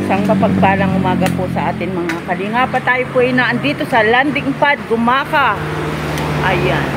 Isang mapagpalang umaga po sa atin mga kalingap. Tayo po ay naandito sa landing pad Gumaka. Ayan.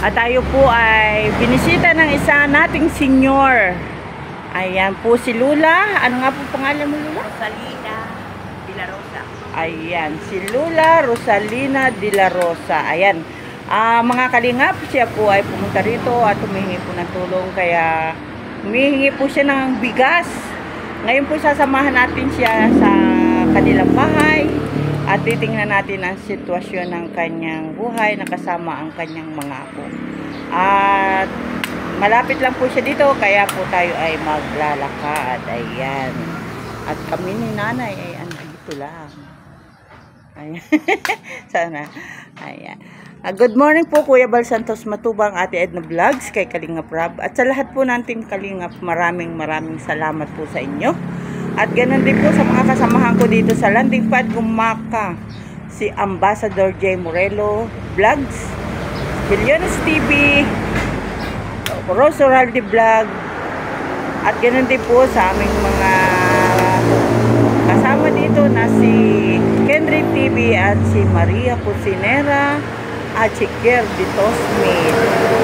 At tayo po ay binisita ng isa nating senior. Ayan po si Lula. Ano nga po pangalan mo, Lula? Rosalina de la Rosa. Ayan, si Lula Rosalina de la Rosa. Ayan. Mga kalingap, siya po ay pumunta rito at humihingi po ng tulong. Kaya humihingi po siya ng bigas. Ngayon po sasamahan natin siya sa kanilang bahay at titingnan natin ang sitwasyon ng kanyang buhay na kasama ang kanyang mga apo. At malapit lang po siya dito kaya po tayo ay maglalakad. Ayan. At kami ni nanay ay andito lang. Ayan. Sana. Ayan. Good morning po Kuya Bal Santos Matubang, Ate Edna Vlogs, kay Kalingap Rab. At sa lahat po nating Kalingap, maraming salamat po sa inyo. At ganoon din po sa mga kasamahan ko dito sa landing pad Gumaka. Si Ambassador J. Morelo Vlogs, Bilyones TV, Rose Oraldi Vlog. At ganoon din po sa aming mga kasama dito na si Kendrick TV at si Maria Cusinera at si Kier Ditosmid.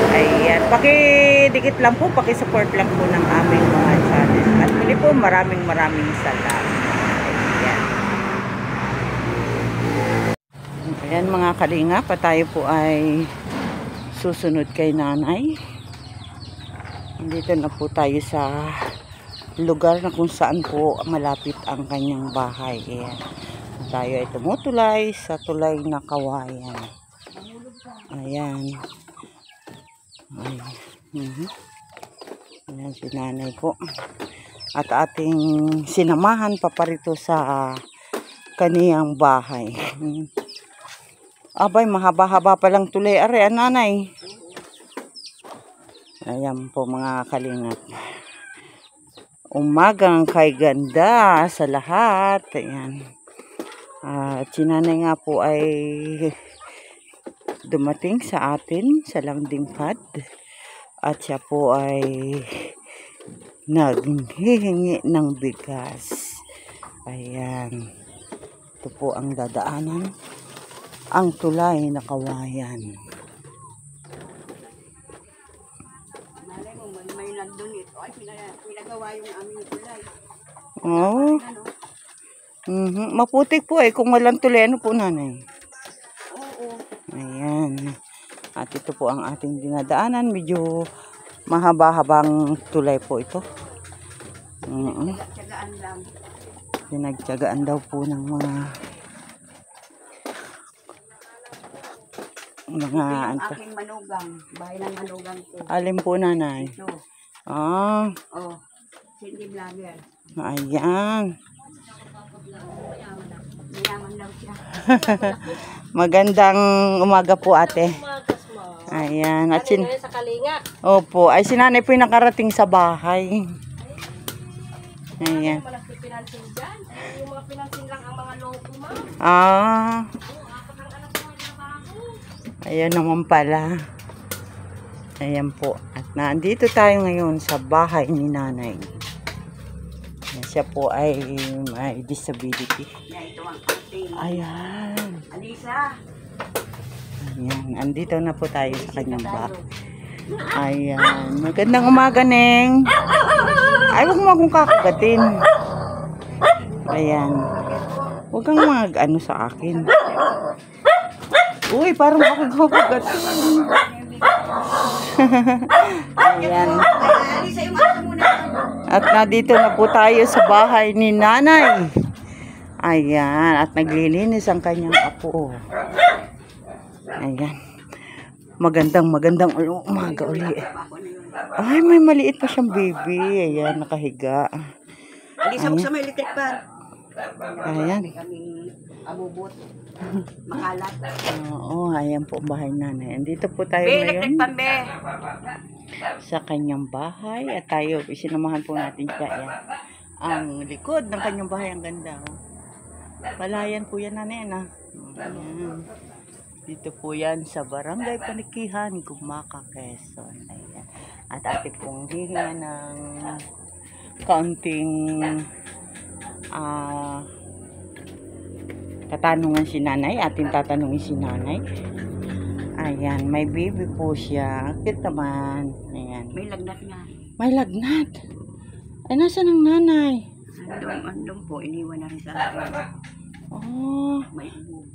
Ayan. Pakidikit lang po, pakisupport lang po ng aming mga channel. At muli po, maraming salamat. Ayan. Ayan mga kalingap, tayo po ay susunod kay nanay. Dito na po tayo sa lugar na kung saan po malapit ang kanyang bahay. Ayan. Tayo ay tumutulay sa tulay na kawayan. Ayan. Ayan si nanay po. At ating sinamahan paparito sa kaniyang bahay. Abay, mahaba-haba palang tulay. Are, nanay. Ayan po mga kalingap. Umagang kay ganda sa lahat. Ayan. At si nanay nga po ay dumating sa atin sa landing pad at siya po ay naghihingi ng bigas. Ayan. Ito po ang dadaanan, ang tulay na kawayan. Malay mo, may nandun ito. Ay, pinagawa yung aming tulay. Oh. Maputik po kung walang tulay. Ano po nanay? Ayan. At ito po ang ating dinadaanan. Medyo mahaba-habang tulay po ito. Pinagtyagaan lang. Pinagtyagaan daw po ng mga yung aking manugang. Bahay ng manugang ko. Alin po nanay? Ito. Cindy Vlogger. Ayan. Mayaman daw siya. Magandang umaga po ate. Ayan. At sa Kalinga. Opo. Ay si nanay po yung nakarating sa bahay. Ayan. Walang pinansin dyan. Yung mga pinansin lang ang mga loko, ma'am. Ayan naman pala. Ayan po. At nandito tayo ngayon sa bahay ni nanay. Siya po ay may disability. Ito ang ating. Ayan. Alisa. Ayan. Andito na po tayo sa kanyang bahay. Ayan. Magandang umaga, Neng. Ay, huwag mo akong kakagatin. Ayan. Huwag kang mag-ano sa akin. Uy, parang ako kakagatin. Ayan. At nandito na po tayo sa bahay ni nanay. Ayan. At naglilinis ang kanyang apo. Ayan. Magandang umaga uli. Ay, may maliit pa siyang baby. Ayan, nakahiga. Alisa mo sa may electric pan. Ayan. Kaming abubot. Makalat. Oo, ayan po bahay nanay. Andito po tayo Electric ngayon pan, be. sa kanyang bahay. At tayo, isinamahan po natin siya. Ayan. Ang likod ng kanyang bahay, ang ganda. Palayan po yan nanay na. Ayan. Dito po yan sa Barangay Panikihan, Gumaka, Quezon. Ayan. At ate pong hihinga ng kaunting tatanungan si nanay. Atin tatanungin si nanay. Ayan, may baby po siya. Cute naman. Ayan. May lagnat nga. May lagnat. Ay, nasa ng nanay? Andong po, iniwan na rin sa akin. Oh. May ubo.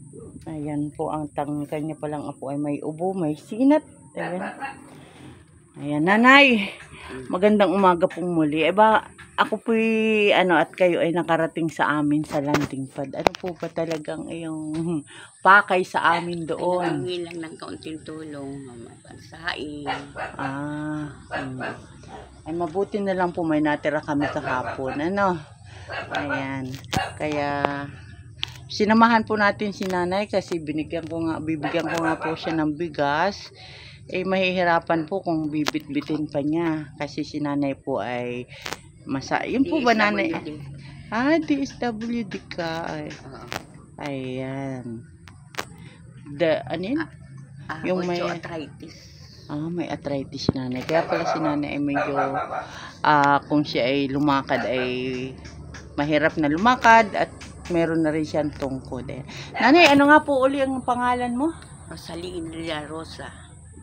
Ayan po, ang kanya palang apo ay may ubo, may sinat. Ayan. Ayan, nanay. Magandang umaga pong muli. Ako po'y, at kayo ay nakarating sa amin sa landing pad. Ano po ba talagang iyong pakay sa amin doon? Hingi lang ng kaunting tulong, pansaing. Ay mabuti na lang po may natira kami kahapon. Ayan. Kaya, sinamahan po natin si nanay kasi bibigyan ko nga po siya ng bigas. Mahihirapan po kung bibit-bitin pa niya. Kasi si nanay po ay yun po ba nanay? DSWD ka. Ayan. Ano yun? Yung may arthritis. May arthritis si nanay. Kaya pala si nanay ay medyo, kung siya ay lumakad ay mahirap na lumakad at meron na rin siyang tungkod. Nanay, ano nga po uli ang pangalan mo? Rosalina de la Rosa.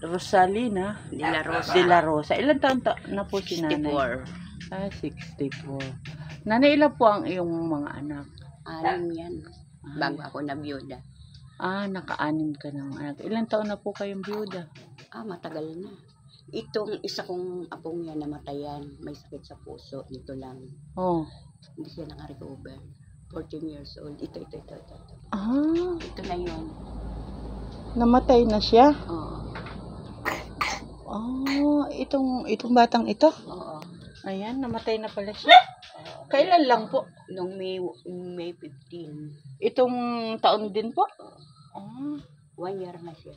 Rosalina de la Rosa. De la Rosa. Ilan taon na po si nanay? 64. Nanay, ilan po ang iyong mga anak? 6 yan. Bago ako nabiyuda. Naka-6 ka ng anak. Ilan taon na po kayong biyuda? Matagal na. Itong isa kong apong yan namatayan. May sakit sa puso. Dito lang. Hindi siya naka-recover. 14 years old. Ito. Ito na yun. Namatay na siya? Oo. Itong batang ito? Oo. Ayan, namatay na pala siya. Kailan lang po? Noong May 15. Itong taon din po? 1 year na siya.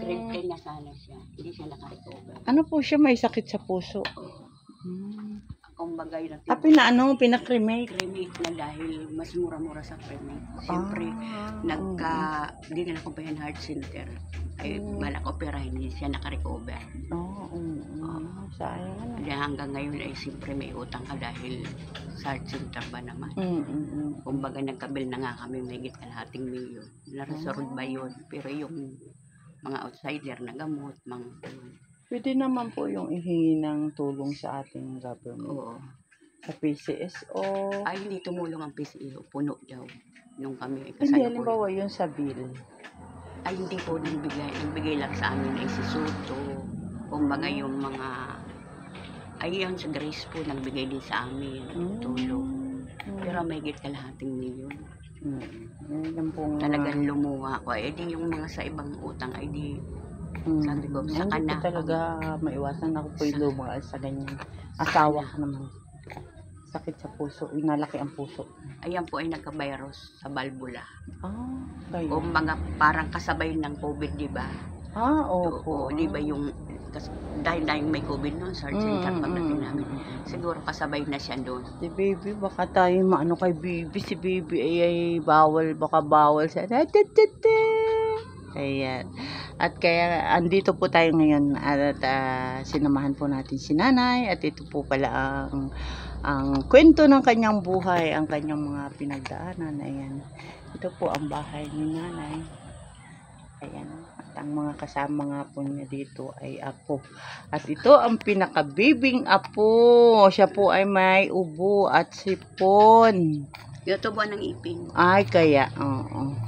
Grade 10 na sana siya. Hindi siya naka-recover. Ano po siya? May sakit sa puso? Kumbaga yun. Pinakremate? Cremate na dahil mas mura-mura sa cremate. Siyempre, hindi na ako pa yan heart center. Ay, balak operahin, hindi siya naka-recover. Sayang. Kaya hanggang ngayon ay siyempre may utang ka dahil sa heart center ba naman. Kumbaga nagkabil na nga kami may higit kalahating milyon. Naresolve ba yun? Pero yung mga outsider na gamot, pwede naman po yung ihingi ng tulong sa ating government. Oo. Sa PCSO. Ay, hindi tumulong ang PCSO. Puno daw. Nung kami ay Hindi, halimbawa yun sa bill. Ay, hindi po nagbigay. Nagbigay lang sa amin ay si Soto. Kumbaga yung mga... Ay, yun sa Grace po, nagbigay din sa amin. Tulong. Pero may higit kalahating milyon. Talagang lumuha ko. Di yung mga sa ibang utang ay di... Sabi ko, sa Hindi kana. ko talaga maiwasan ako po yung lumagal sa ganyan. Asawa ka naman. Sakit sa puso. Inalaki ang puso. Ayan po ay nagka-virus sa valvula. Kaya. Kumbaga parang kasabay ng COVID, di ba? Opo. Di ba yung... Dahil may COVID noon, Sergeant pagdating namin. Siguro kasabay na siya doon. Si baby, baka tayo maano kay baby. Si baby ay bawal, baka bawal siya. Ayan. At kaya andito po tayo ngayon at sinamahan po natin si nanay at ito po pala ang kwento ng kanyang buhay, ang kanyang mga pinagdaanan. Ayan. Ito po ang bahay ni nanay. Ayan. At ang mga kasama nga po niya dito ay apo. At ito ang pinakabibing apo. Siya po ay may ubo at sipon. Yung tubuan ng ipin. Ay, kaya. Oo.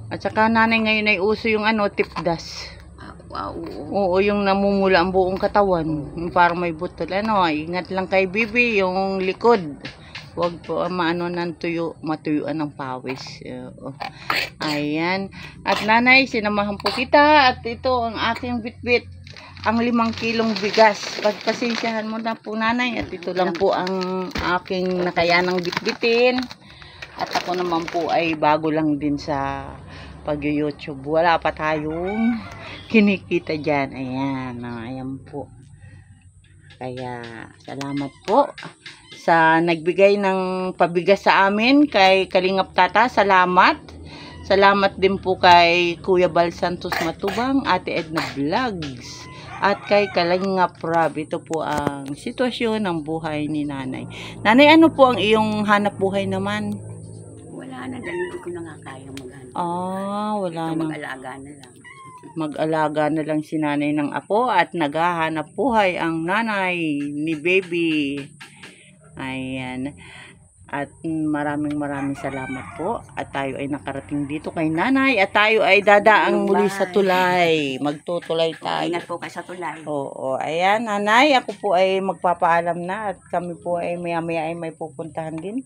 At saka nanay ngayon ay uso yung tipdas. Oo, yung namumula ang buong katawan. Yung parang may butol. Ingat lang kay bibi, yung likod. Huwag po ng tuyo, matuyuan ng pawis. Ayan. At nanay, sinamahan po kita. At ito ang aking bitbit. Ang 5 kilong bigas. Pagpasensyahan mo na po nanay. At ito lang po ang aking nakayanang bitbitin. At ako naman po ay bago lang din sa pag-YouTube. Wala pa tayong kinikita dyan. Ayan. Ayan po. Kaya salamat po sa nagbigay ng pabigas sa amin kay Kalingap Tata. Salamat. Salamat din po kay Kuya Bal Santos Matubang, Ate Edna Vlogs. at kay Kalingap Rab. Ito po ang sitwasyon ng buhay ni nanay. Nanay, ano po ang iyong hanap buhay naman? Wala na, dahil hindi ko na nga kaya mag-ano. Wala Ito, na. mag-alaga na lang. Mag-alaga na lang si nanay ng apo at naghahanap buhay ang nanay ni baby. Ayan. At maraming salamat po. At tayo ay nakarating dito kay nanay. At tayo ay dadaang muli sa tulay. Magtutulay tayo. Ingat po kayo sa tulay. Oo. Ayan, nanay. Ako po ay magpapaalam na. At kami po ay maya-maya ay may pupuntahan din.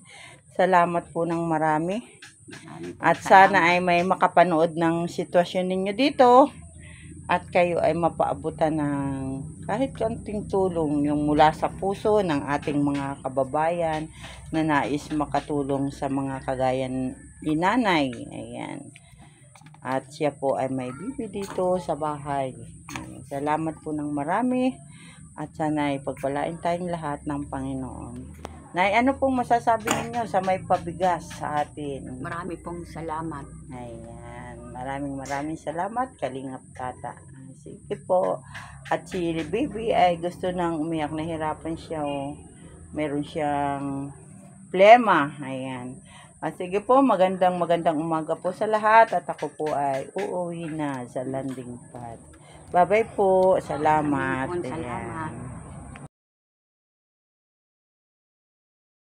Salamat po ng marami. At sana ay may makapanood ng sitwasyon ninyo dito. At kayo ay mapaabutan ng kahit konting tulong yung mula sa puso ng ating mga kababayan na nais makatulong sa mga kagaya ni nanay. Ayan. At siya po ay may bibi dito sa bahay. Ayan. Salamat po ng marami. At sana ay pagpalain tayong lahat ng Panginoon. Nay, ano pong masasabi ninyo sa may pabigas sa atin? Marami pong salamat. Ayan. Maraming salamat, Kalingap Tata. Sige po. At si baby ay gusto nang umiyak, nahirapan siya. Meron siyang plema. Ayan. At sige po, magandang umaga po sa lahat. At ako po ay uuwi na sa landing pad. Bye-bye po. Salamat. Salamat. Ayan.